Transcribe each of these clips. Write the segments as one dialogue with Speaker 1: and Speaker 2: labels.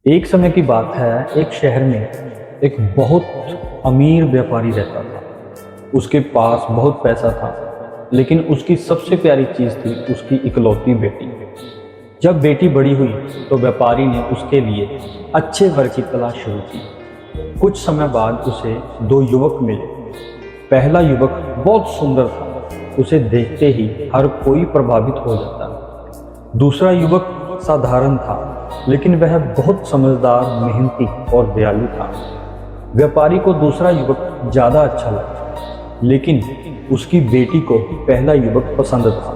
Speaker 1: एक समय की बात है, एक शहर में एक बहुत अमीर व्यापारी रहता था। उसके पास बहुत पैसा था, लेकिन उसकी सबसे प्यारी चीज़ थी उसकी इकलौती बेटी। जब बेटी बड़ी हुई तो व्यापारी ने उसके लिए अच्छे घर की तलाश शुरू की। कुछ समय बाद उसे दो युवक मिले। पहला युवक बहुत सुंदर था, उसे देखते ही हर कोई प्रभावित हो जाता। दूसरा युवक साधारण था, लेकिन वह बहुत समझदार, मेहनती और दयालु था। व्यापारी को दूसरा युवक ज़्यादा अच्छा लगा, लेकिन उसकी बेटी को पहला युवक पसंद था,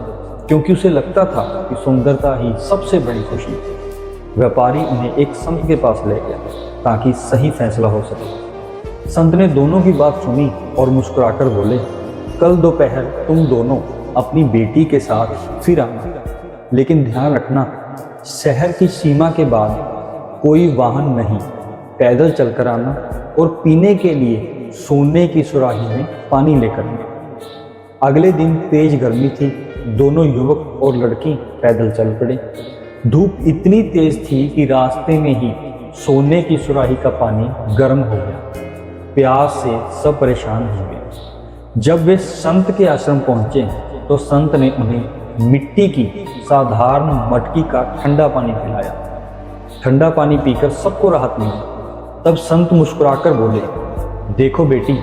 Speaker 1: क्योंकि उसे लगता था कि सुंदरता ही सबसे बड़ी खुशी है। व्यापारी उन्हें एक संत के पास ले गया ताकि सही फैसला हो सके। संत ने दोनों की बात सुनी और मुस्कुराकर बोले, कल दोपहर तुम दोनों अपनी बेटी के साथ फिर आना, लेकिन ध्यान रखना, शहर की सीमा के बाद कोई वाहन नहीं, पैदल चलकर आना और पीने के लिए सोने की सुराही में पानी लेकर आना। अगले दिन तेज गर्मी थी। दोनों युवक और लड़की पैदल चल पड़े। धूप इतनी तेज थी कि रास्ते में ही सोने की सुराही का पानी गर्म हो गया। प्यास से सब परेशान हो गए। जब वे संत के आश्रम पहुंचे तो संत ने उन्हें मिट्टी की साधारण मटकी का ठंडा पानी पिलाया। ठंडा पानी पीकर सबको राहत मिली। तब संत मुस्कुराकर बोले, देखो बेटी,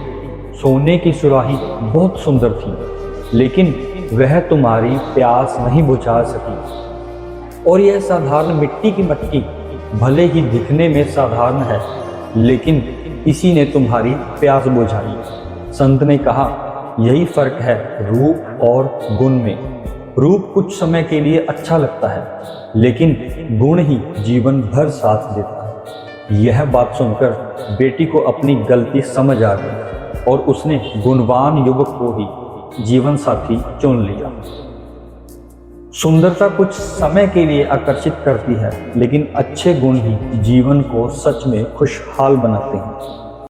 Speaker 1: सोने की सुराही बहुत सुंदर थी, लेकिन वह तुम्हारी प्यास नहीं बुझा सकी। और यह साधारण मिट्टी की मटकी भले ही दिखने में साधारण है, लेकिन इसी ने तुम्हारी प्यास बुझाई। संत ने कहा, यही फर्क है रूप और गुण में। रूप कुछ समय के लिए अच्छा लगता है, लेकिन गुण ही जीवन भर साथ देता है। यह बात सुनकर बेटी को अपनी गलती समझ आ गई और उसने गुणवान युवक को ही जीवन साथी चुन लिया। सुंदरता कुछ समय के लिए आकर्षित करती है, लेकिन अच्छे गुण ही जीवन को सच में खुशहाल बनाते हैं।